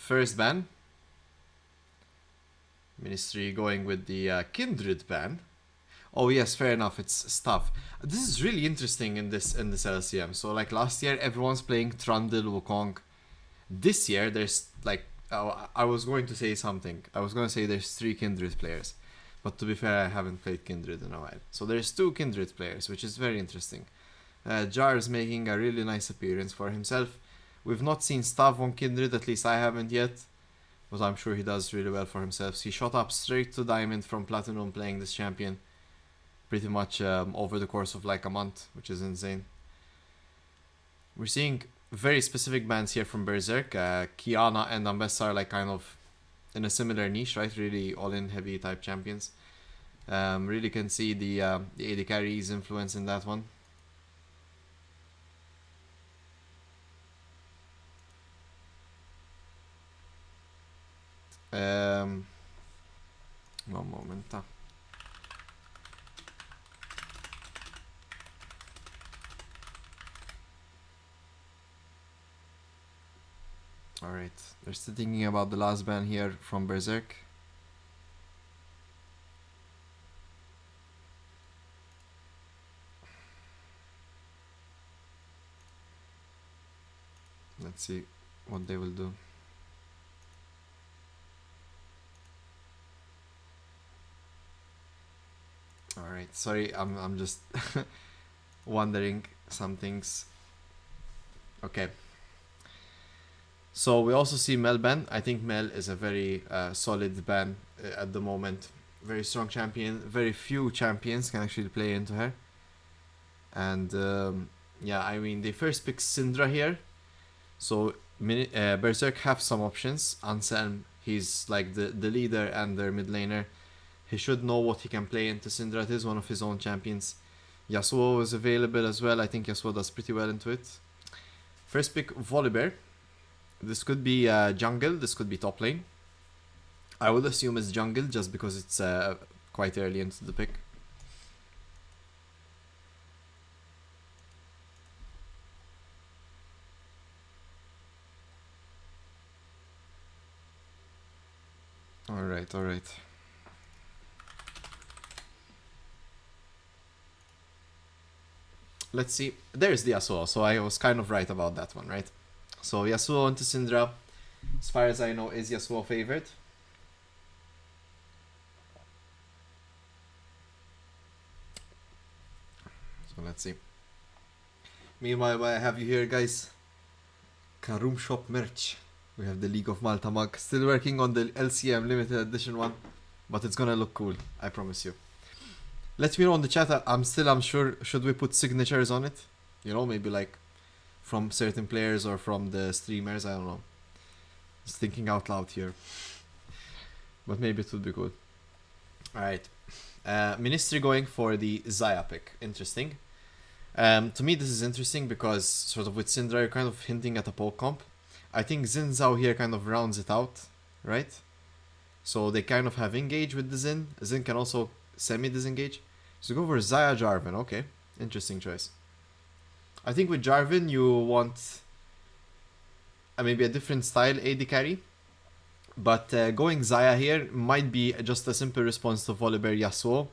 First ban. Ministry going with the Kindred ban. Oh yes, fair enough. It's stuff. This is really interesting in this LCM. So like last year, everyone's playing Trundle, Wukong. This year, there's like I was going to say something. I was going to say there's 3 Kindred players, but to be fair, I haven't played Kindred in a while. So there's 2 Kindred players, which is very interesting. Jar's making a really nice appearance for himself. We've not seen Stav on Kindred, at least I haven't yet, but I'm sure he does really well for himself. He shot up straight to Diamond from Platinum playing this champion pretty much over the course of like a month, which is insane. We're seeing very specific bans here from Berserk. Kiana and Ambessa are like kind of in a similar niche, right? Really all-in heavy type champions. Really can see the AD carry's influence in that one. One moment. Alright, we're still thinking about the last ban here from Berserk. Let's see what they will do. Alright, sorry, I'm just wondering some things. Okay. So we also see Mel ban. I think Mel is a very solid ban at the moment. Very strong champion. Very few champions can actually play into her. And yeah, I mean, they first pick Syndra here. So Berserk have some options. Anselm, he's like the leader and their mid laner. He should know what he can play into Syndra. It is one of his own champions. Yasuo is available as well. I think Yasuo does pretty well into it. First pick Volibear. This could be jungle, this could be top lane. I would assume it's jungle just because it's quite early into the pick. Alright, alright. Let's see. There's the Yasuo, so I was kind of right about that one, right? So Yasuo into Syndra, as far as I know, is Yasuo favored. So let's see. Meanwhile, what I have you here, guys, Karoom Shop merch. We have the League of Malta mug. Still working on the LCM limited edition one, but it's gonna look cool, I promise you. Let me know in the chat. I'm unsure, should we put signatures on it? You know, maybe like from certain players or from the streamers, I don't know. Just thinking out loud here. But maybe it would be cool. Alright. Ministry going for the Xayah pick. Interesting. To me, this is interesting because sort of with Syndra, you're kind of hinting at a poke comp. I think Xin Zhao here kind of rounds it out, right? So they kind of have engage with the Xin. Xin can also semi-disengage. So go for Xayah Jarvan. Okay, interesting choice. I think with Jarvan you want maybe a different style AD carry. But going Xayah here might be just a simple response to Volibear Yasuo.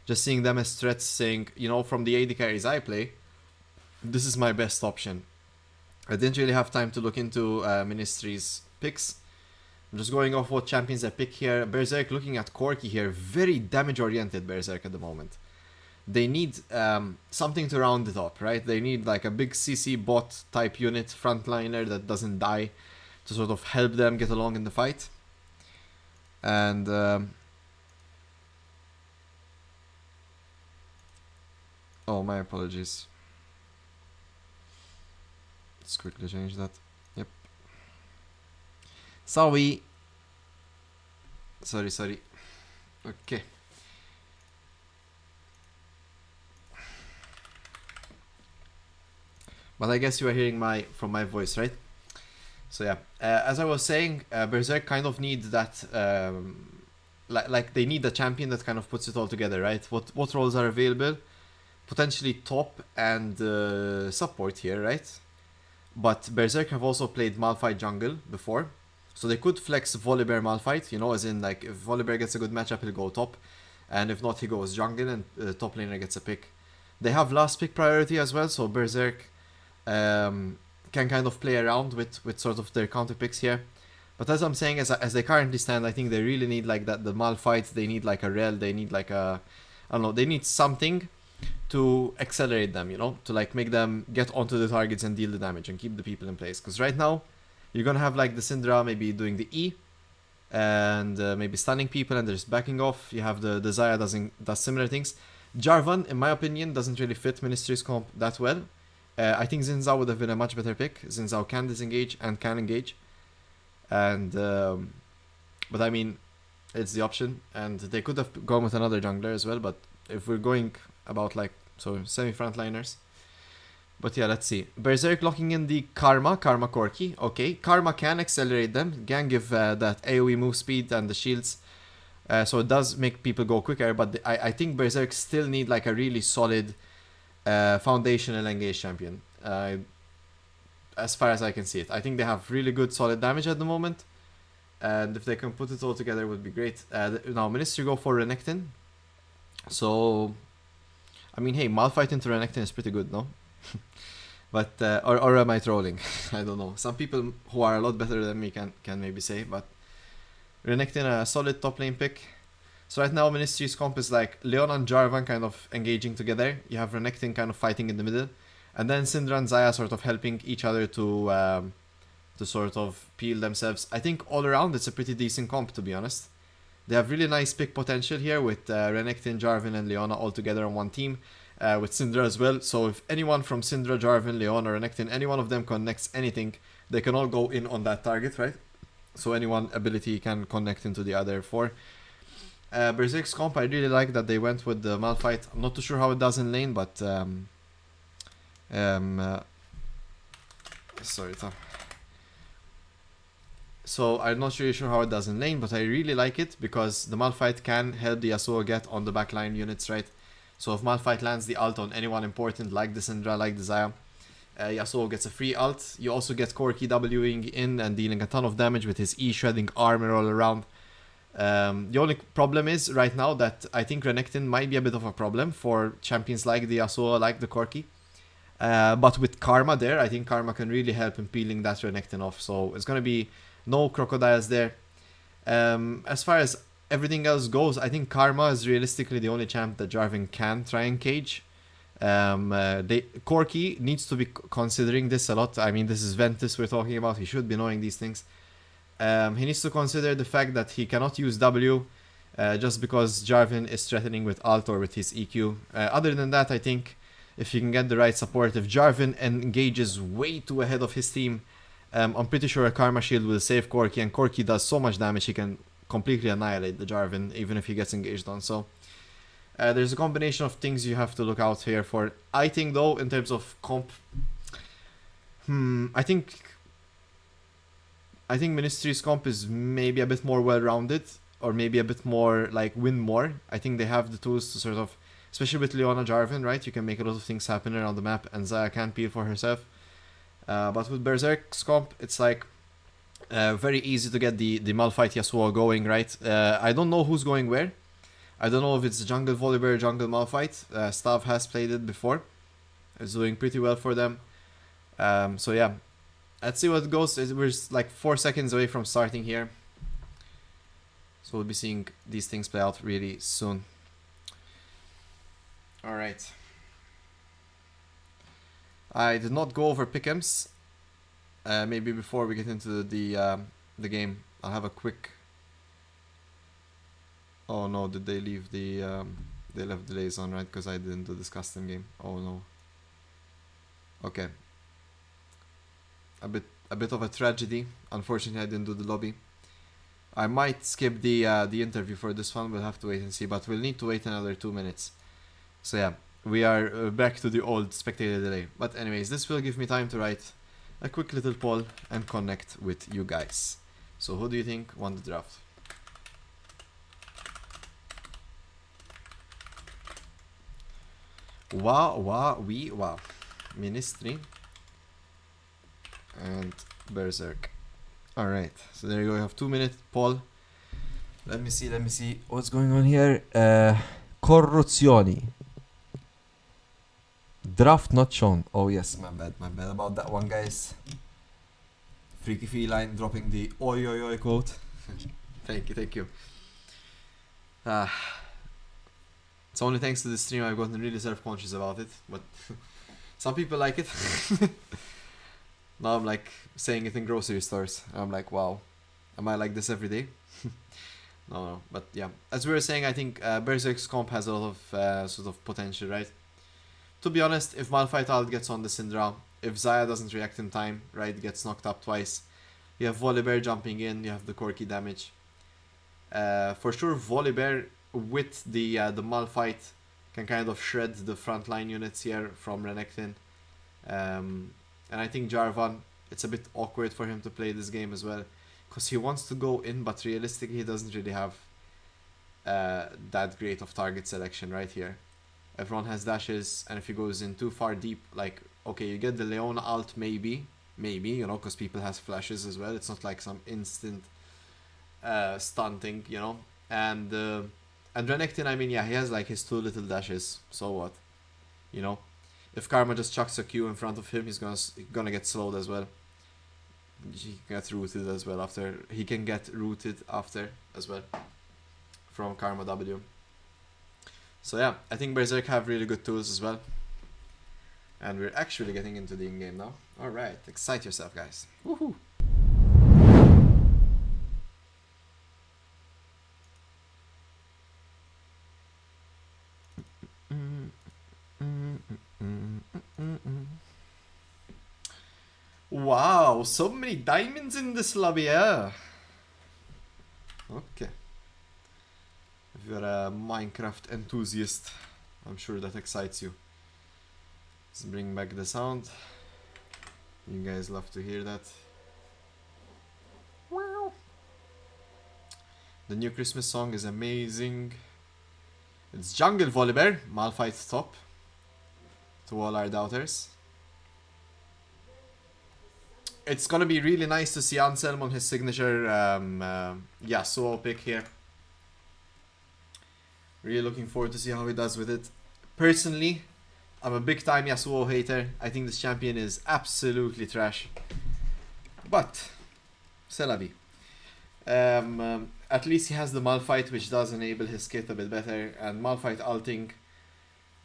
Just seeing them as threats, saying, you know, from the AD carries I play, this is my best option. I didn't really have time to look into Ministry's picks. I'm just going off what champions I pick here. Berserk looking at Corki here. Very damage oriented Berserk at the moment. They need something to round it up, right? They need like a big CC bot type unit frontliner that doesn't die to sort of help them get along in the fight. And oh, my apologies. Let's quickly change that. Yep. Sorry. Sorry. Okay. But I guess you are hearing from my voice, right? So yeah, as I was saying, Berserk kind of need that, like they need a champion that kind of puts it all together, right? What roles are available? Potentially top and support here, right? But Berserk have also played Malphite jungle before. So they could flex Volibear Malphite, you know, as in like if Volibear gets a good matchup, he'll go top. And if not, he goes jungle and top laner gets a pick. They have last pick priority as well, so Berserk can kind of play around with sort of their counter picks here. But as I'm saying, as they currently stand, I think they really need like that the Malphite, they need like a Rel, they need like a, I don't know, they need something to accelerate them, you know, to like make them get onto the targets and deal the damage and keep the people in place. Because right now, you're gonna have like the Syndra maybe doing the E, and maybe stunning people and they're just backing off. You have the Xayah does similar things. Jarvan, in my opinion, doesn't really fit Ministry's comp that well. I think Xin Zhao would have been a much better pick. Xin Zhao can disengage and can engage. And but I mean, it's the option. And they could have gone with another jungler as well. But if we're going about like, so semi-frontliners. But yeah, let's see. Berserk locking in the Karma Corki. Okay, Karma can accelerate them. Can give that AoE move speed and the shields. So it does make people go quicker. But I think Berserk still need like a really solid foundational engage champion. As far as I can see it. I think they have really good solid damage at the moment. And if they can put it all together, it would be great. Now, Ministry go for Renekton. So, I mean, hey, Malphite into Renekton is pretty good, no? But or am I trolling? I don't know. Some people who are a lot better than me can maybe say, but Renekton a solid top lane pick. So right now Ministry's comp is like Leon and Jarvan kind of engaging together. You have Renekton kind of fighting in the middle, and then Syndra and Xayah sort of helping each other to sort of peel themselves. I think all around it's a pretty decent comp, to be honest. They have really nice pick potential here with Renekton, Jarvan and Leona all together on one team. With Syndra as well, so if anyone from Syndra, Jarvan, Leon or Renekton, any one of them connects anything, they can all go in on that target, right? So any one ability can connect into the other four. Berserk's comp, I really like that they went with the Malphite. I'm not too sure how it does in lane, but sorry, Tom. So I'm not really sure how it does in lane, but I really like it because the Malphite can help the Yasuo get on the backline units, right? So if Malphite lands the ult on anyone important like the Syndra, like the Xayah, Yasuo gets a free ult. You also get Corki Wing in and dealing a ton of damage with his E shredding armor all around. The only problem is right now that I think Renekton might be a bit of a problem for champions like the Yasuo, like the Corki. But with Karma there, I think Karma can really help in peeling that Renekton off. So it's going to be no crocodiles there. As far as everything else goes, I think Karma is realistically the only champ that Jarvan can try and cage. Corki needs to be considering this a lot. I mean, this is Ventus we're talking about. He should be knowing these things. He needs to consider the fact that he cannot use W just because Jarvan is threatening with ult or with his EQ. Other than that, I think if you can get the right support, if Jarvan engages way too ahead of his team, I'm pretty sure a Karma Shield will save Corki, and Corki does so much damage he can completely annihilate the Jarvan even if he gets engaged on. So there's a combination of things you have to look out here for. I think though, in terms of comp, I think Ministry's comp is maybe a bit more well-rounded, or maybe a bit more like win more. I think they have the tools to sort of, especially with Leona Jarvan, right? You can make a lot of things happen around the map, and Xayah can peel for herself. But with Berserk's comp, it's like very easy to get the Malphite Yasuo going, right? I don't know who's going where. I don't know if it's jungle Volibear, jungle Malphite. Stav has played it before. It's doing pretty well for them. So yeah, let's see what goes. We're like 4 seconds away from starting here. So we'll be seeing these things play out really soon. Alright. I did not go over pick'ems. Maybe before we get into the game, I'll have a quick... Oh no, did they leave the... they left delays on, right? Because I didn't do this custom game. Oh no. Okay. A bit of a tragedy. Unfortunately, I didn't do the lobby. I might skip the interview for this one. We'll have to wait and see. But we'll need to wait another 2 minutes. So yeah, we are back to the old spectator delay. But anyways, this will give me time to write a quick little poll and connect with you guys. So who do you think won the draft? Wow. Ministri and Berserk. Alright, so there you go, you have 2 minutes, Paul. Let me see what's going on here. Corruzioni. Draft not shown. Oh yes, my bad about that one, guys. Freaky Feline dropping the oi oi oi quote. Thank you. It's only thanks to this stream I've gotten really self-conscious about it, but some people like it. Now I'm like saying it in grocery stores. I'm like, wow, am I like this every day? No, but yeah. As we were saying, I think Berserk's comp has a lot of sort of potential, right? To be honest, if Malphite Alt gets on the Syndra, if Zaya doesn't react in time, right, gets knocked up twice, you have Volibear jumping in, you have the Corki damage. For sure, Volibear with the Malphite can kind of shred the frontline units here from Renekton. And I think Jarvan, it's a bit awkward for him to play this game as well, because he wants to go in, but realistically he doesn't really have that great of target selection right here. Everyone has dashes, and if he goes in too far deep, like, okay, you get the Leona ult maybe, you know, because people has flashes as well. It's not like some instant stunting, you know. And Renekton, I mean, yeah, he has like his 2 little dashes, so what, you know. If Karma just chucks a Q in front of him, he's gonna get slowed as well. He can get rooted as well after. He can get rooted after as well from Karma W. So yeah, I think Berserk have really good tools as well. And we're actually getting into the in-game now. Alright, excite yourself, guys. Woohoo! Wow, so many diamonds in this lobby, yeah. Okay. If you're a Minecraft enthusiast, I'm sure that excites you. Let's bring back the sound. You guys love to hear that. Wow. The new Christmas song is amazing. It's Jungle Volibear, Malphite top. To all our doubters. It's gonna be really nice to see Anselm on his signature Yasuo pick here. Really looking forward to see how he does with it. Personally, I'm a big time Yasuo hater. I think this champion is absolutely trash. But, c'est la vie. At least he has the Malphite, which does enable his kit a bit better. And Malphite ulting,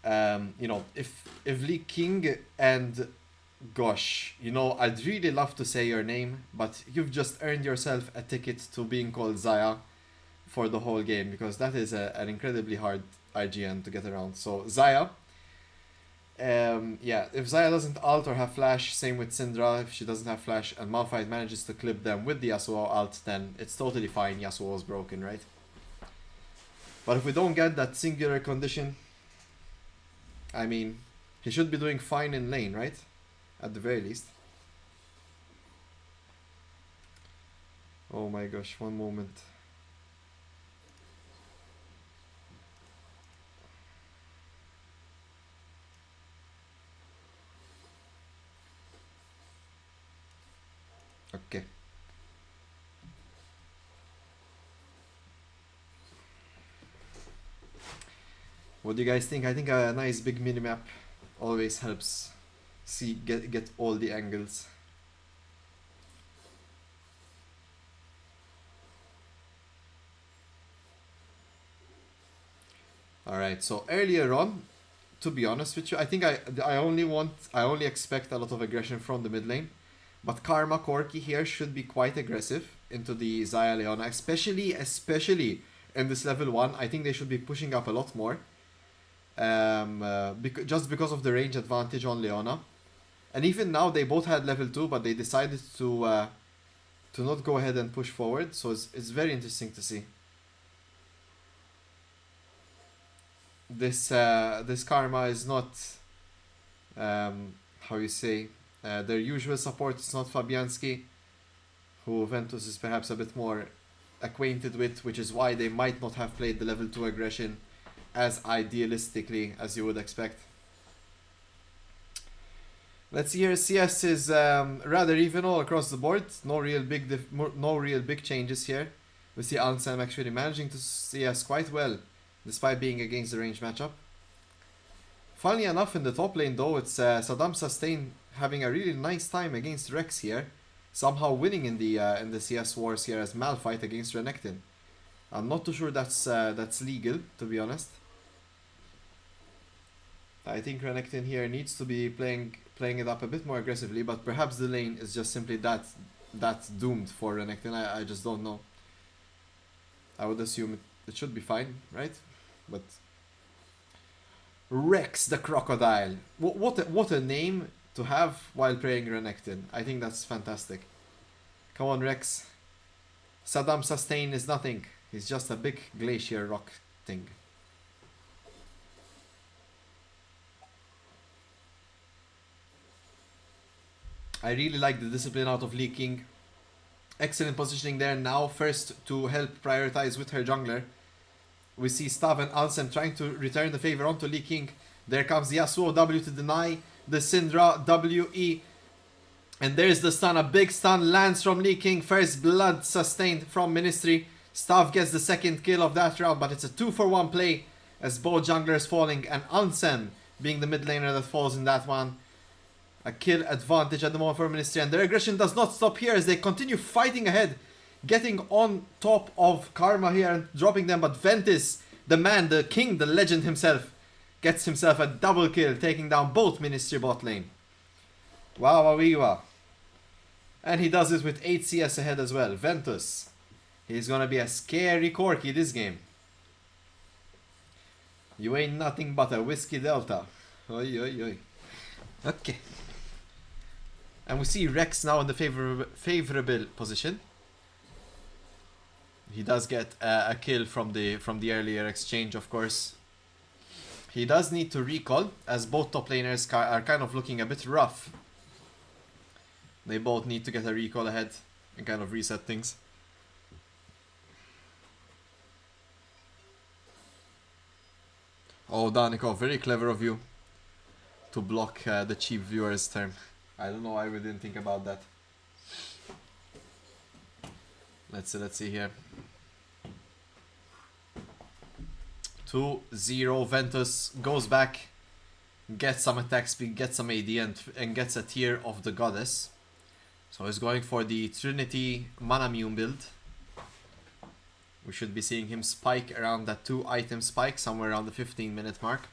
you know, if Lee King and... Gosh, you know, I'd really love to say your name, but you've just earned yourself a ticket to being called Zaya for the whole game, because that is an incredibly hard IGN to get around. So, Zaya, yeah, if Zaya doesn't ult or have flash, same with Syndra, if she doesn't have flash and Malphite manages to clip them with the Yasuo ult, then it's totally fine, Yasuo's broken, right? But if we don't get that singular condition, I mean, he should be doing fine in lane, right? At the very least. Oh my gosh, one moment. Okay. What do you guys think? I think a nice big minimap always helps get all the angles. Alright, so earlier on, to be honest with you, I think I only expect a lot of aggression from the mid lane. But Karma Corki here should be quite aggressive into the Zaya Leona, especially in this level 1. I think they should be pushing up a lot more. Just because of the range advantage on Leona. And even now they both had level 2, but they decided to not go ahead and push forward. So it's very interesting to see. This Karma is not, how you say, their usual support. It's not Fabianski, who Ventus is perhaps a bit more acquainted with, which is why they might not have played the level 2 aggression as idealistically as you would expect. Let's see here. CS is rather even all across the board. No real big changes here. We see Ansem actually managing to CS quite well, despite being against the range matchup. Funnily enough, in the top lane though, it's Saddam Sustain having a really nice time against Rex here, somehow winning in the CS wars here as Malphite against Renekton. I'm not too sure that's legal, to be honest. I think Renekton here needs to be playing it up a bit more aggressively, but perhaps the lane is just simply that doomed for Renekton. I just don't know. I would assume it should be fine, right? But Rex the Crocodile. What a name to have while playing Renekton. I think that's fantastic. Come on, Rex. Saddam Sustain is nothing. He's just a big glacier rock thing. I really like the discipline out of Lee King. Excellent positioning there now. First to help prioritize with her jungler. We see Stav and Ansem trying to return the favor onto Lee King. There comes the Yasuo W to deny the Syndra WE. And there's the stun. A big stun lands from Lee King. First blood sustained from Ministri. Stav gets the second kill of that round, but it's a 2-for-1 play as both junglers falling and Ansem being the mid laner that falls in that one. A kill advantage at the moment for Ministry, and their aggression does not stop here as they continue fighting ahead, getting on top of Karma here and dropping them, but Ventus, the man, the king, the legend himself, gets himself a double kill, taking down both Ministry bot lane. Wow. And he does it with 8 CS ahead as well. Ventus, he's gonna be a scary Corki this game. You ain't nothing but a whiskey delta. Oi. Okay. And we see Rex now in the favorable position. He does get a kill from the earlier exchange, of course. He does need to recall, as both top laners are kind of looking a bit rough. They both need to get a recall ahead and kind of reset things. Oh, Danikov, very clever of you to block the cheap viewer's term. I don't know why we didn't think about that. Let's see here. 2-0. Ventus goes back, gets some attack speed, gets some AD, and gets a tier of the goddess. So he's going for the Trinity Manamune build. We should be seeing him spike around that 2-item spike, somewhere around the 15-minute mark.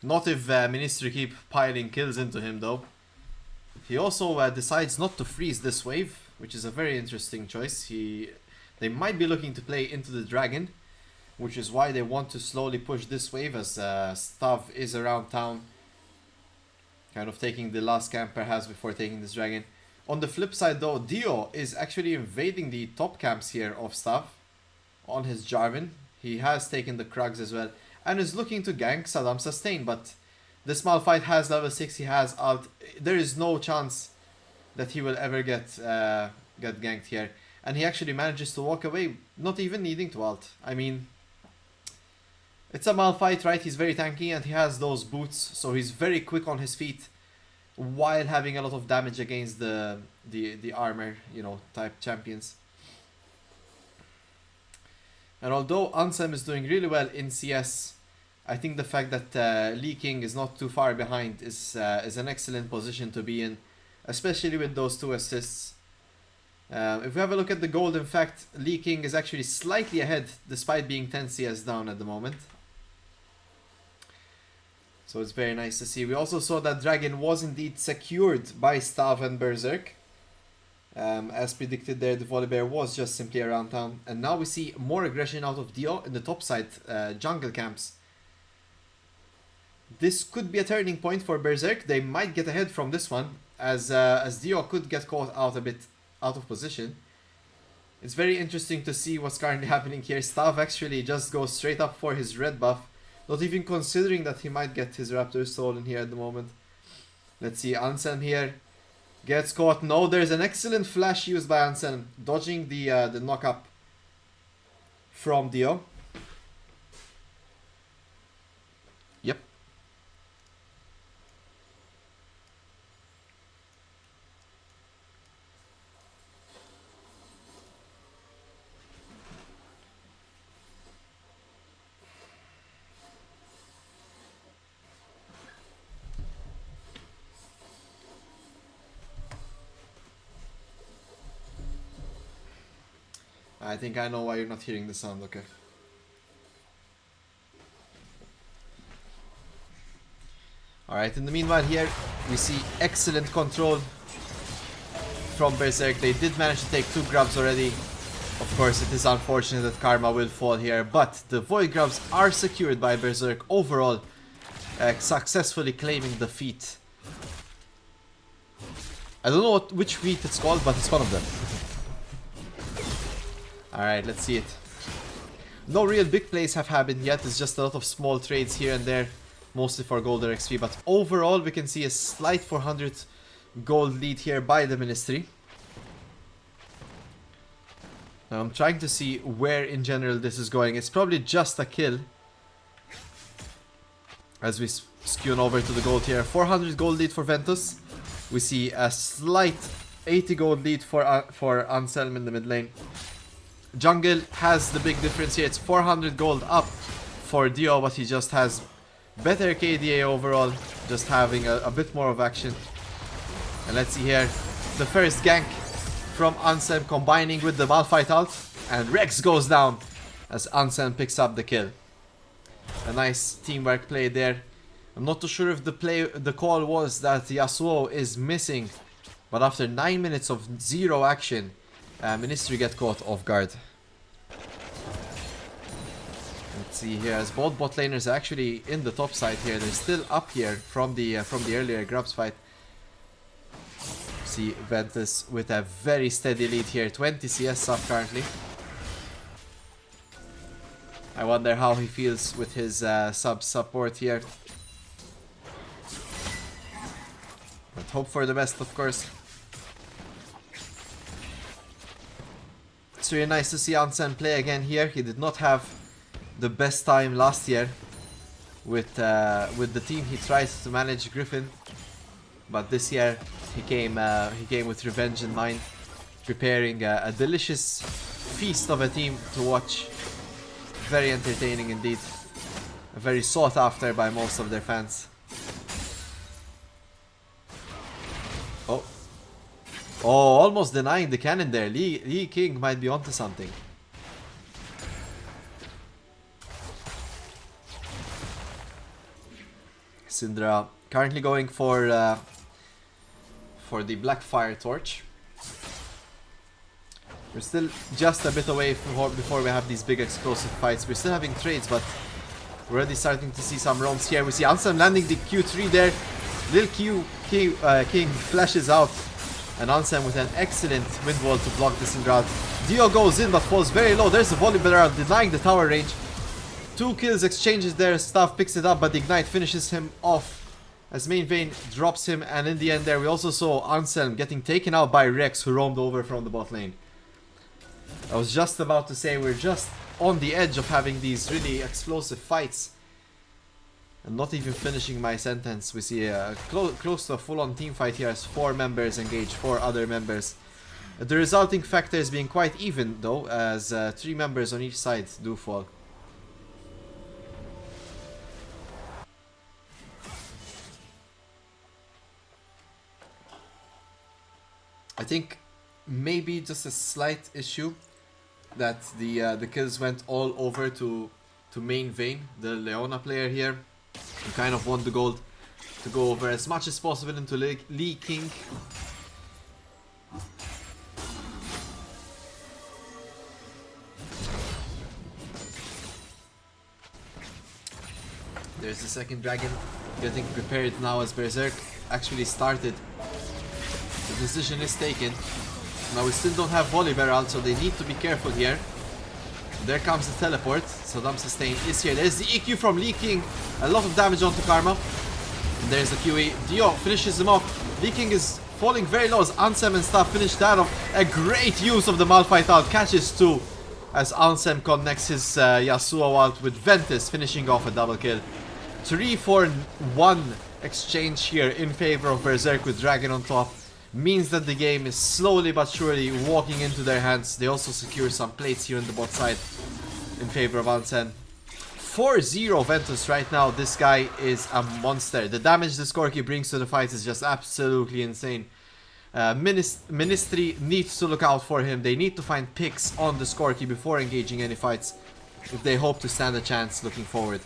Not if Ministry keep piling kills into him though. He also decides not to freeze this wave, which is a very interesting choice. They might be looking to play into the dragon, which is why they want to slowly push this wave as Stav is around town, kind of taking the last camp perhaps before taking this dragon. On the flip side though, Dio is actually invading the top camps here of Stav on his Jarvan. He has taken the Krugs as well and is looking to gank Saddam Sustain, but this Malphite has level 6, he has ult. There is no chance that he will ever get ganked here. And he actually manages to walk away, not even needing to ult. I mean, it's a Malphite, right? He's very tanky and he has those boots, so he's very quick on his feet while having a lot of damage against the armor, you know, type champions. And although Ansem is doing really well in CS, I think the fact that Lee King is not too far behind is an excellent position to be in, especially with those 2 assists. If we have a look at the gold, in fact, Lee King is actually slightly ahead despite being 10 CS down at the moment. So it's very nice to see. We also saw that dragon was indeed secured by Stav and Berserk. As predicted there, the Volibear was just simply around town. And now we see more aggression out of Dio in the top side jungle camps. This could be a turning point for Berserk. They might get ahead from this one, as Dio could get caught out a bit out of position. It's very interesting to see what's currently happening here. Stav actually just goes straight up for his red buff, not even considering that he might get his Raptor stolen here at the moment. Let's see, Ansem here gets caught. No, there's an excellent flash used by Ansem, dodging the knock-up from Dio. Yep. I think I know why you're not hearing the sound, okay. Alright, in the meanwhile here, we see excellent control from Berserk. They did manage to take 2 grubs already. Of course, it is unfortunate that Karma will fall here, but the Void grubs are secured by Berserk overall, successfully claiming the feat. I don't know which feat it's called, but it's one of them. Alright, let's see it. No real big plays have happened yet, it's just a lot of small trades here and there, mostly for gold or XP, but overall we can see a slight 400 gold lead here by the Ministry. Now I'm trying to see where in general this is going. It's probably just a kill. As we skew over to the gold here. 400 gold lead for Ventus. We see a slight 80 gold lead for Anselm in the mid lane. Jungle has the big difference here. It's 400 gold up for Dio, but he just has better KDA overall. Just having a bit more of action. And let's see here. The first gank from Anselm combining with the Malphite ult. And Rex goes down as Anselm picks up the kill. A nice teamwork play there. I'm not too sure if the call was that Yasuo is missing. But after 9 minutes of 0 action, Ministry get caught off guard. Let's see here, as both bot laners are actually in the top side here. They're still up here from the earlier grubs fight. See Ventus with a very steady lead here, 20 CS up currently. I wonder how he feels with his support here. But hope for the best, of course. It's really nice to see Anselm play again here. He did not have the best time last year with the team. He tried to manage Griffin, but this year he came with revenge in mind, preparing a delicious feast of a team to watch. Very entertaining indeed. Very sought after by most of their fans. Oh. Oh, almost denying the cannon there. Lee King might be onto something. Syndra currently going for the Black Fire Torch. We're still just a bit away before we have these big explosive fights. We're still having trades, but we're already starting to see some roams here. We see Anselm landing the Q3 there. Lil King flashes out, and Anselm with an excellent wind wall to block this Syndra. Dio goes in but falls very low. There's a volley barrel denying the tower range. 2 kills, exchanges there. Staff picks it up, but the Ignite finishes him off as Main Vein drops him. And in the end there we also saw Anselm getting taken out by Rex, who roamed over from the bot lane. I was just about to say we're just on the edge of having these really explosive fights. And not even finishing my sentence. We see close to a full-on team fight here as 4 members engage 4 other members. The resulting factors being quite even though, as 3 members on each side do fall. I think maybe just a slight issue that the kills went all over to Main Vein, the Leona player here. He kind of want the gold to go over as much as possible into Lee King. There's the second dragon getting prepared now as Berserk actually started. The decision is taken. Now we still don't have volley barrel, so they need to be careful here. There comes the teleport. Saddam Sustain is here. There's the EQ from Lee King. A lot of damage onto Karma. And there's the QE. Dio finishes him off. Lee King is falling very low as Ansem and stuff finish that off. A great use of the Malphite ult. Catches 2 as Ansem connects his Yasuo ult with Ventus, finishing off a double kill. 3-4-1 exchange here in favor of Berserk with Dragon on top. Means that the game is slowly but surely walking into their hands. They also secure some plates here on the bot side in favor of Ansen. 4-0 Ventus right now. This guy is a monster. The damage this Corki brings to the fight is just absolutely insane. Ministri needs to look out for him. They need to find picks on the Skorky before engaging any fights if they hope to stand a chance looking forward.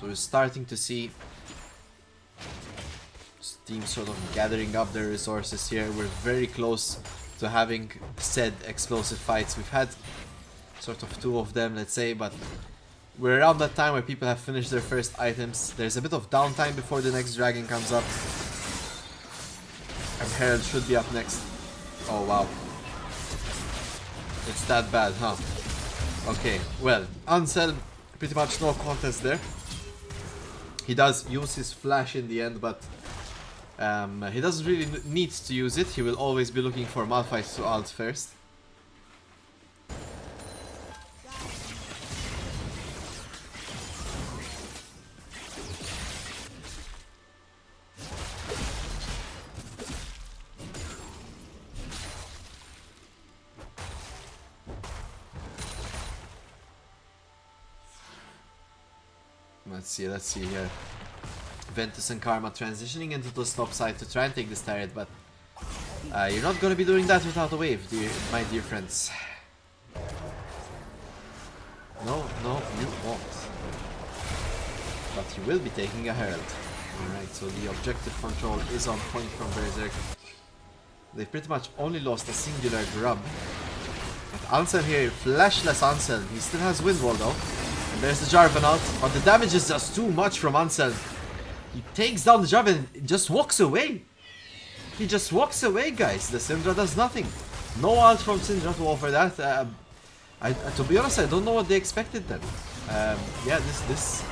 So we're starting to see teams sort of gathering up their resources here. We're very close to having said explosive fights. We've had sort of 2 of them, let's say, but we're around that time where people have finished their first items. There's a bit of downtime before the next dragon comes up. And Herald should be up next. Oh wow. It's that bad, huh? Okay, well, Ansel, pretty much no contest there. He does use his flash in the end, but he doesn't really need to use it. He will always be looking for Malphite to ult first. Let's see here. Ventus and Karma transitioning into the top side to try and take this turret, but you're not gonna be doing that without a wave, my dear friends. No, you won't. But you will be taking a Herald. Alright, so the objective control is on point from Berserk. They've pretty much only lost a singular grub. But Ansel here, flashless Ansel. He still has Windwall though. And there's the Jarvan out, but the damage is just too much from Ansel. He takes down the Jarvan and just walks away. He just walks away, guys. The Syndra does nothing. No ult from Syndra to offer that. To be honest, I don't know what they expected then. Yeah, this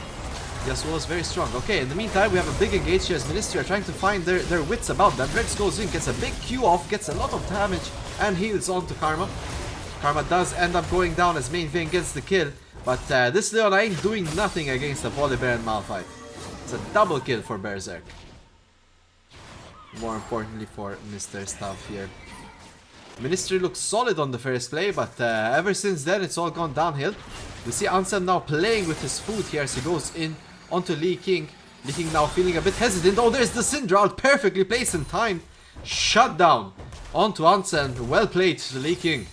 Yasuo was very strong. Okay, in the meantime, we have a big engage here as Ministri are trying to find their wits about them. Rex goes in, gets a big Q off, gets a lot of damage, and heals onto Karma. Karma does end up going down as main Vayne gets the kill. But this Leona ain't doing nothing against the Volibear and Malphite. It's a double kill for Berserk. More importantly for Mr. Stuff here. Ministry looks solid on the first play, but ever since then it's all gone downhill. We see Ansem now playing with his food here as he goes in onto Lee King. Lee King now feeling a bit hesitant. Oh, there's the Syndra ult, perfectly placed in time. Shut down onto Ansem. Well played to Lee King.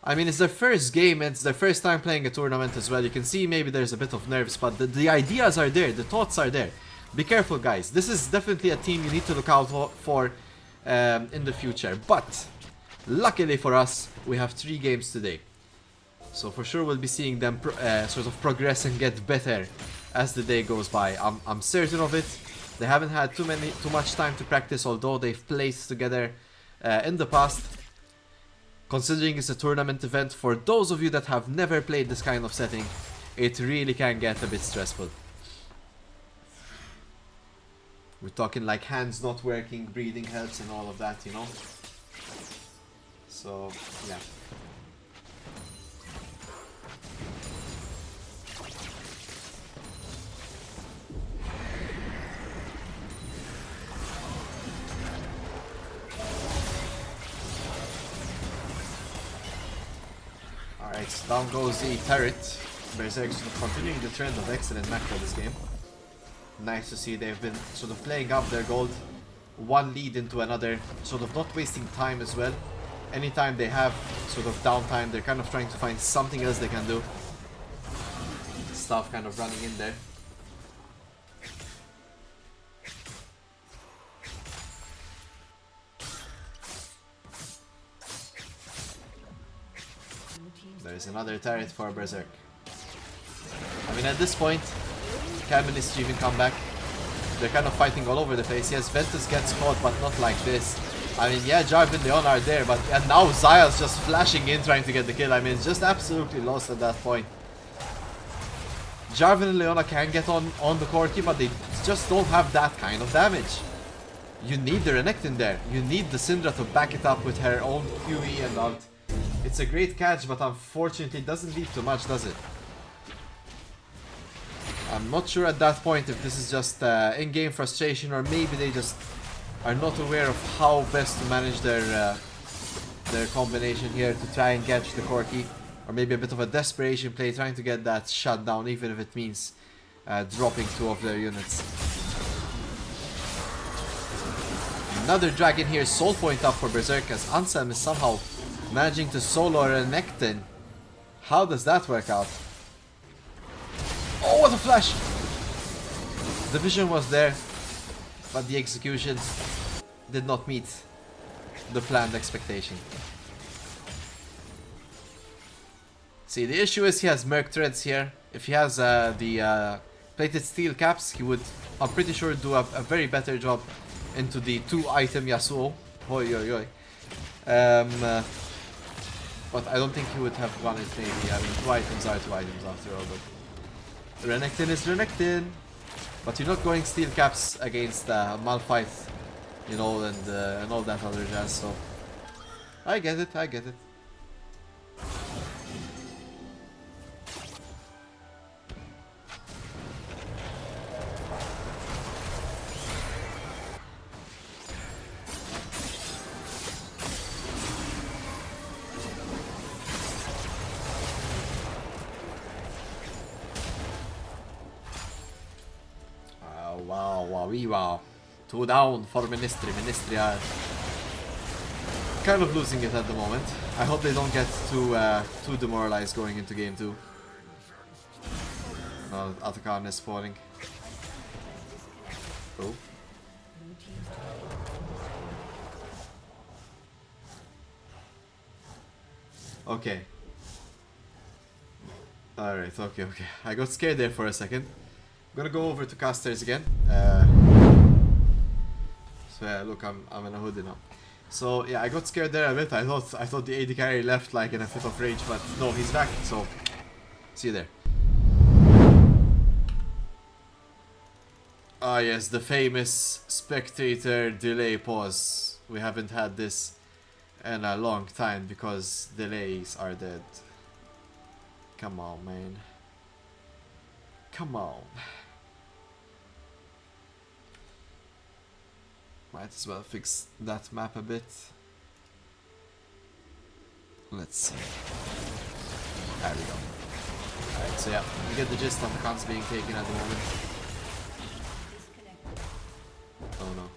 I mean, it's their first game, it's their first time playing a tournament as well. You can see maybe there's a bit of nerves, but the ideas are there, the thoughts are there. Be careful, guys. This is definitely a team you need to look out for in the future. But, luckily for us, we have 3 games today. So for sure we'll be seeing them sort of progress and get better as the day goes by. I'm certain of it. They haven't had too much time to practice, although they've played together in the past. Considering it's a tournament event, for those of you that have never played this kind of setting, it really can get a bit stressful. We're talking like hands not working, breathing helps and all of that, you know? So, yeah. Alright, down goes the turret. Berserk continuing the trend of excellent macro this game. Nice to see they've been sort of playing up their gold. One lead into another, sort of not wasting time as well. Anytime they have sort of downtime, they're kind of trying to find something else they can do. Stuff kind of running in there. There's another turret for Berserk. I mean, at this point, can Ministri even come back? They're kind of fighting all over the place. Yes, Ventus gets caught, but not like this. I mean, yeah, Jarvan and Leona are there, but and now Zyle's just flashing in trying to get the kill. I mean, it's just absolutely lost at that point. Jarvan and Leona can get on the Corki, but they just don't have that kind of damage. You need the Renekton there. You need the Syndra to back it up with her own QE and ult. It's a great catch, but unfortunately it doesn't lead to much, does it? I'm not sure at that point if this is just in-game frustration, or maybe they just are not aware of how best to manage their combination here to try and catch the Corki. Or maybe a bit of a desperation play, trying to get that shut down, even if it means dropping 2 of their units. Another dragon here, soul point up for Berserk, as Anselm is somehow managing to solo a Renekton. How does that work out? Oh, what a flash! The vision was there, but the execution did not meet the planned expectation. See, the issue is he has Merc Threads here. If he has the plated steel caps, he would, I'm pretty sure, do a very better job into the 2-item Yasuo. Oi, oi, oi. But I don't think he would have won it, maybe. I mean, 2 items are 2 items after all, but Renekton is Renekton. But you're not going steel caps against Malphite, you know, and all that other jazz, so I get it, I get it. Wow. 2 down for Ministri. Ministri are kind of losing it at the moment. I hope they don't get too demoralized going into game 2. Atakan is spawning. Oh. Okay. Alright, okay. I got scared there for a second. I'm gonna go over to casters again. So yeah, look, I'm in a hoodie now. So yeah, I got scared there a bit. I thought the AD carry left like in a fit of rage, but no, he's back. So see you there. Ah yes, the famous spectator delay pause. We haven't had this in a long time because delays are dead. Come on, man. Come on. Might as well fix that map a bit. Let's see. There we go. Alright, so yeah, you get the gist of the cons being taken at the moment. Oh no.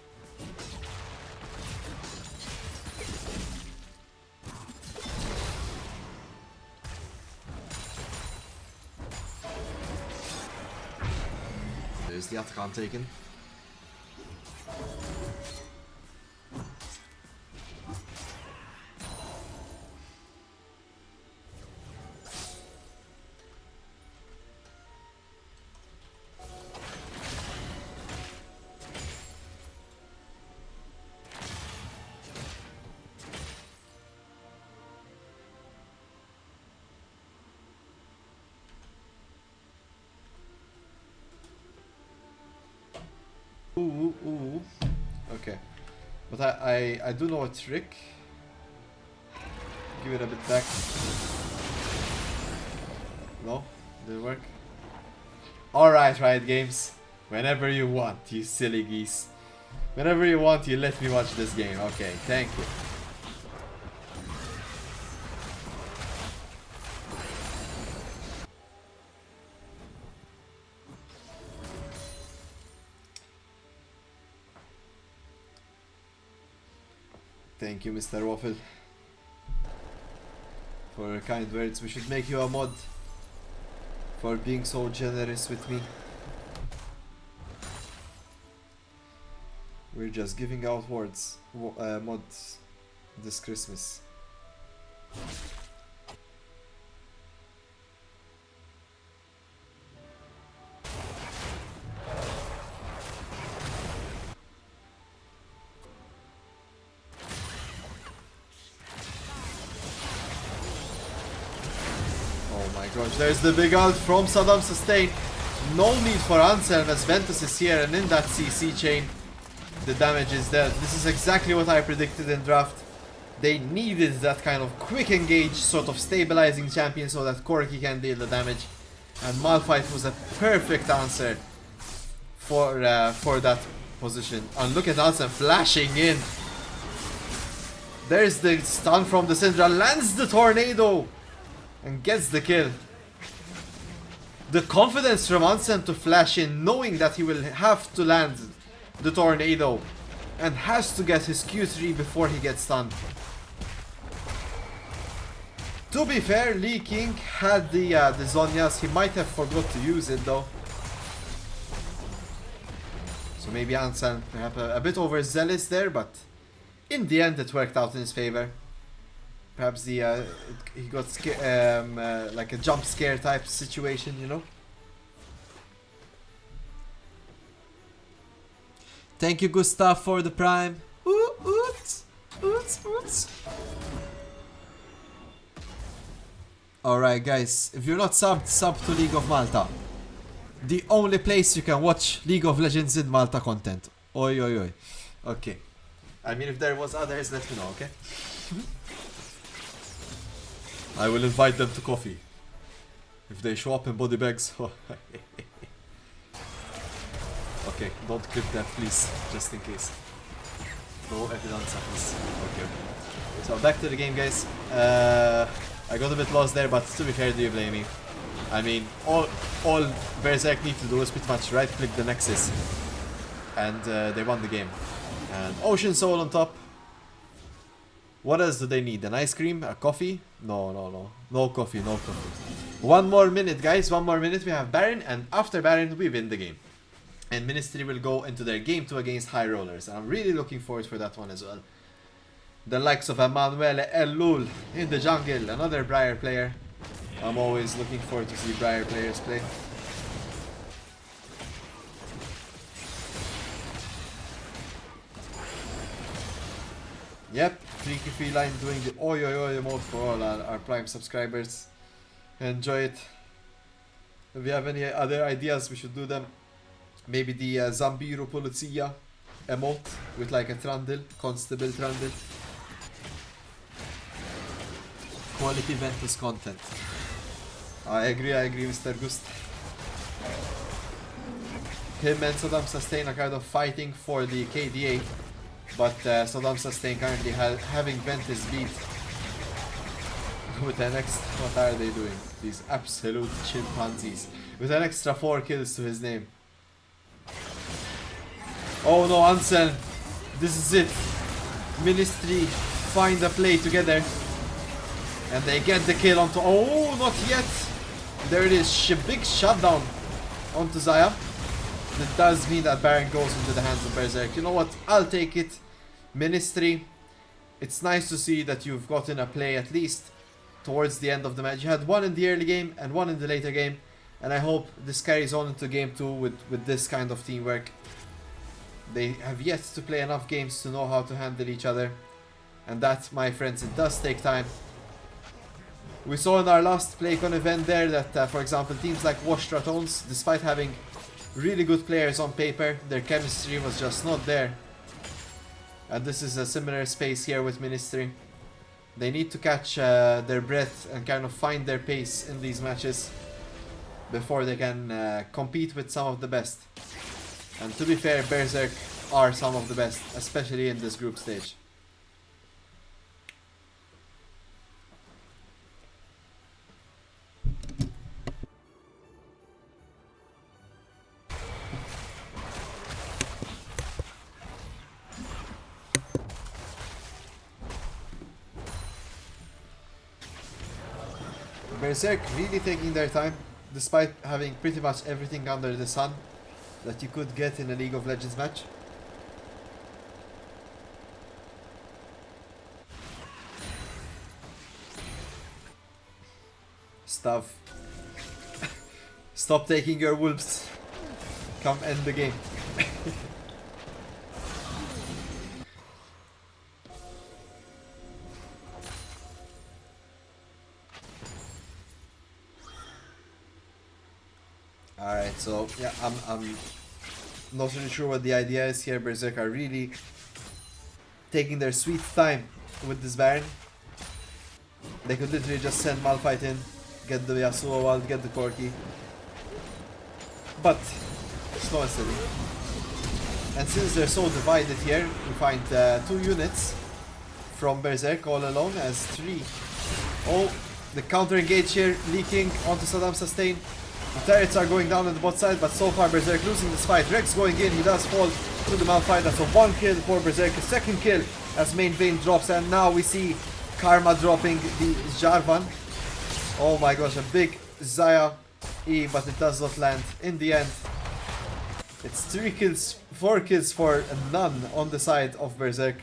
There's the Atakan taken. Ooh. Okay. But I do know a trick. Give it a bit back. No? Didn't work? Alright, Riot Games. Whenever you want, you silly geese. Whenever you want, you let me watch this game. Okay, thank you. Thank you, Mr. Waffle, for your kind words. We should make you a mod for being so generous with me. We're just giving out mods this Christmas. There's the big ult from Saddam Sustain. No need for Anselm as Ventus is here, and in that CC chain The damage is dead. This is exactly what I predicted in draft. They needed that kind of quick engage, sort of stabilizing champion so that Corki can deal the damage. And Malphite was a perfect answer for that position. And look at Alsen flashing in. There's the stun from the Syndra, lands the tornado and gets the kill. The confidence from Ansem to flash in, knowing that he will have to land the tornado and has to get his Q3 before he gets stunned. To be fair, Lee King had the Zhonyas. He might have forgot to use it though. So maybe Ansem perhaps a bit overzealous there, but in the end it worked out in his favor. Perhaps he got like a jump scare type situation, you know. Thank you, Gustav, for the prime. Oots. Alright, guys, if you're not subbed, sub to League of Malta. The only place you can watch League of Legends in Malta content. Oi, oi, oi. Okay. I mean, if there was others, let me know, okay? I will invite them to coffee. If they show up in body bags. Okay, don't clip that, please. Just in case. No evidence happens. Okay. So back to the game, guys. I got a bit lost there, but to be fair, do you blame me? I mean, all Berserk need to do is pretty much right-click the Nexus. And they won the game. And Ocean Soul on top. What else do they need? An ice cream? A coffee? No. No coffee, no coffee. 1 more minute, guys. 1 more minute. We have Baron, and after Baron, we win the game. And Ministry will go into their game 2 against High Rollers. And I'm really looking forward for that one as well. The likes of Emanuele Elul in the jungle, another Briar player. I'm always looking forward to see Briar players play. Yep, Freaky Feline doing the oi oi oi emote for all our Prime subscribers. Enjoy it. If you have any other ideas, we should do them. Maybe the Zambiro Polizia emote with like a Trundle, Constable Trundle. Quality Ventus content. I agree, Mr. Gust. Him and Saddam Sustain are kind of fighting for the KDA. But Saddam Sustain currently having Ventus beat with an extra, what are they doing? These absolute chimpanzees. With an extra 4 kills to his name. Oh no, Ansel. This is it. Ministry find a play together. And they get the kill onto... Oh, not yet. There it is. Big shutdown onto Zaya. That does mean that Baron goes into the hands of Berserk. You know what? I'll take it. Ministry. It's nice to see that you've gotten a play at least towards the end of the match. You had 1 in the early game and 1 in the later game. And I hope this carries on into game 2 with this kind of teamwork. They have yet to play enough games to know how to handle each other. And that, my friends, it does take time. We saw in our last PlayCon event there that, for example, teams like Washtra Tones, despite having really good players on paper, their chemistry was just not there. And this is a similar space here with Ministry. They need to catch their breath and kind of find their pace in these matches before they can compete with some of the best. And to be fair, Berserk are some of the best, especially in this group stage. Berserk really taking their time, despite having pretty much everything under the sun that you could get in a League of Legends match. Stuff. Stop taking your wolves. Come end the game. Alright, so yeah, I'm Not really sure what the idea is here. Berserk are really taking their sweet time with this Baron. They could literally just send Malphite in, get the Yasuo Wild, get the Corki. But, slow and steady. And since they're so divided here, we find 2 units from Berserk all alone as 3. Oh, the counter engage here, leaking onto Saddam Sustain. The turrets are going down on the bot side, but so far Berserk losing this fight. Rex going in, he does fall to the Malphite. That's a 1 kill for Berserk, a 2nd kill as main vein drops, and now we see Karma dropping the Jarvan. Oh my gosh, a big Zaya E, but it does not land in the end. It's 3 kills, 4 kills for none on the side of Berserk.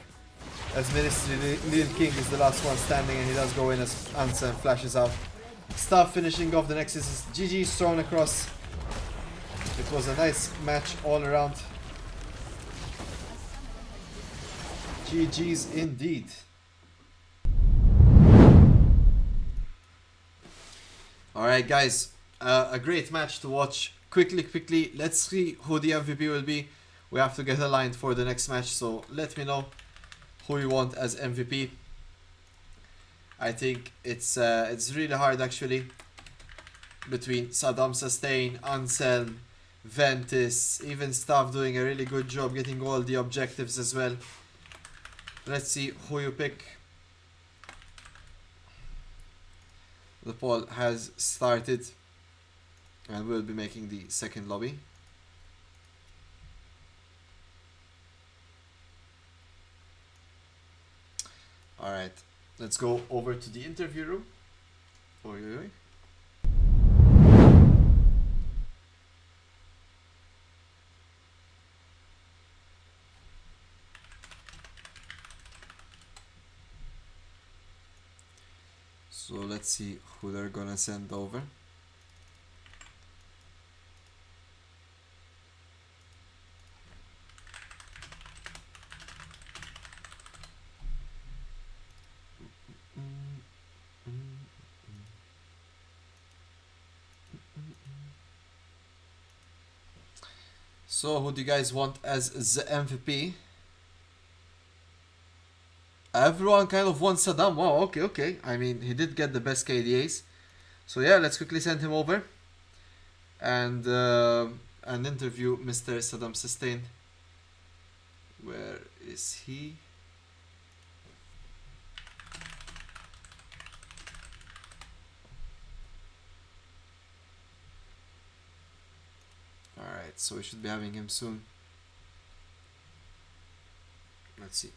As Ministri, Lil King is the last one standing, and he does go in as Ansem flashes out. Stuff finishing off the Nexus is GG's thrown across. It was a nice match all around. GG's indeed. Alright guys, a great match to watch. Quickly, let's see who the MVP will be. We have to get aligned for the next match, so let me know who you want as MVP. I think it's really hard actually between Saddam Sustain, Anselm, Ventus, even Staff doing a really good job getting all the objectives as well. Let's see who you pick. The poll has started and we'll be making the second lobby. Alright, let's go over to the interview room. Oi, oi, oi. So let's see who they're gonna send over. So who do you guys want as the MVP? Everyone kind of wants Saddam. Wow, okay. I mean, he did get the best KDAs. So yeah, let's quickly send him over and interview Mr. Saddam Sustain. Where is he? Alright, so we should be having him soon. Let's see.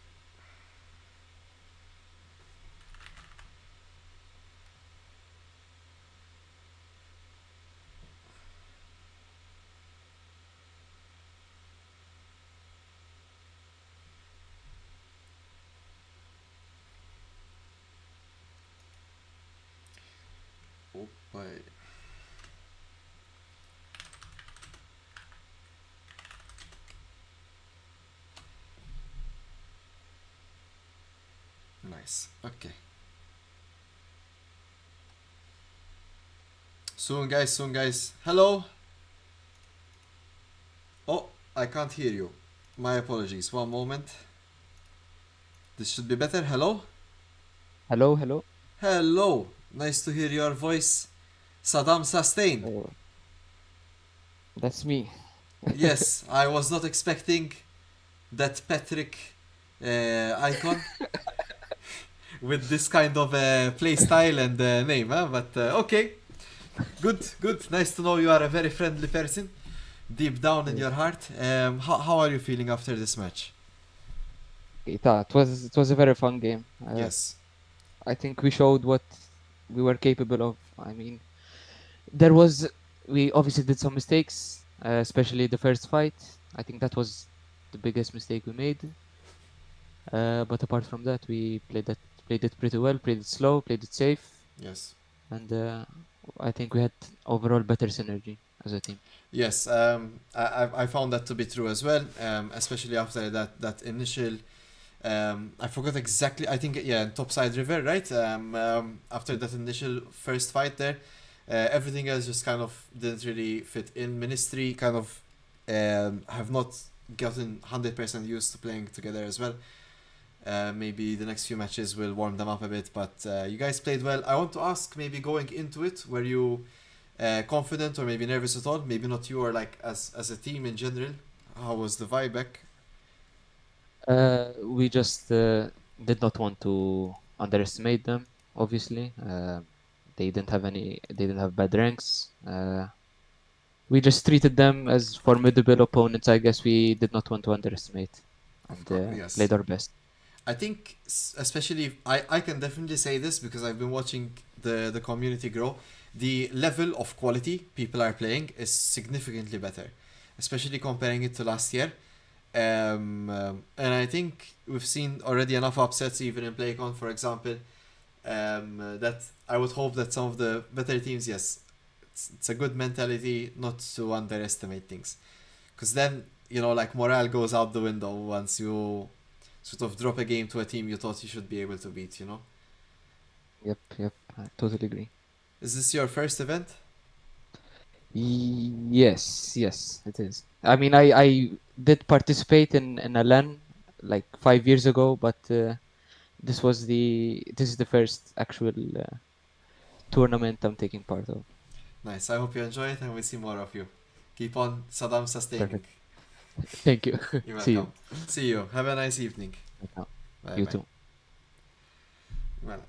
Opa. Nice. Okay. Soon guys. Hello. Oh, I can't hear you. My apologies. One moment. This should be better. Hello. Hello. Nice to hear your voice. Saddam Sustain. Oh, that's me. Yes, I was not expecting that Patrick icon with this kind of play style and name, huh? But okay, good. Nice to know you are a very friendly person, deep down in your heart. How are you feeling after this match? It was a very fun game. Yes. I think we showed what we were capable of. I mean, we obviously did some mistakes, especially the first fight. I think that was the biggest mistake we made. But apart from that, we played it pretty well, played it slow, played it safe. Yes. And I think we had overall better synergy as a team. Yes, I found that to be true as well, especially after that initial, I forgot exactly, I think, yeah, Topside River, right? After that initial first fight there, everything else just kind of didn't really fit in. Ministry kind of have not gotten 100% used to playing together as well. Maybe the next few matches will warm them up a bit, but you guys played well. I want to ask, maybe going into it, were you confident or maybe nervous at all? Maybe not you, or like as a team in general. How was the vibe back? We just did not want to underestimate them. Obviously, they didn't have bad ranks. We just treated them as formidable opponents. I guess we did not want to underestimate, Of and course, yes. played our best. I think, especially, I can definitely say this because I've been watching the community grow. The level of quality people are playing is significantly better, especially comparing it to last year. And I think we've seen already enough upsets, even in PlayCon, for example. That I would hope that some of the better teams, yes, it's a good mentality not to underestimate things, because then like morale goes out the window once you sort of drop a game to a team you thought you should be able to beat. Yep, yep. I totally agree. Is this your first event? Yes, yes, it is. I mean, I did participate in a LAN like 5 years ago, but this is the first actual tournament I'm taking part of. Nice. I hope you enjoy it and we see more of you. Keep on Saddam sustaining. Perfect. Thank you. You're See welcome. you. See you. Have a nice evening. Bye now. Bye You bye. too. Well.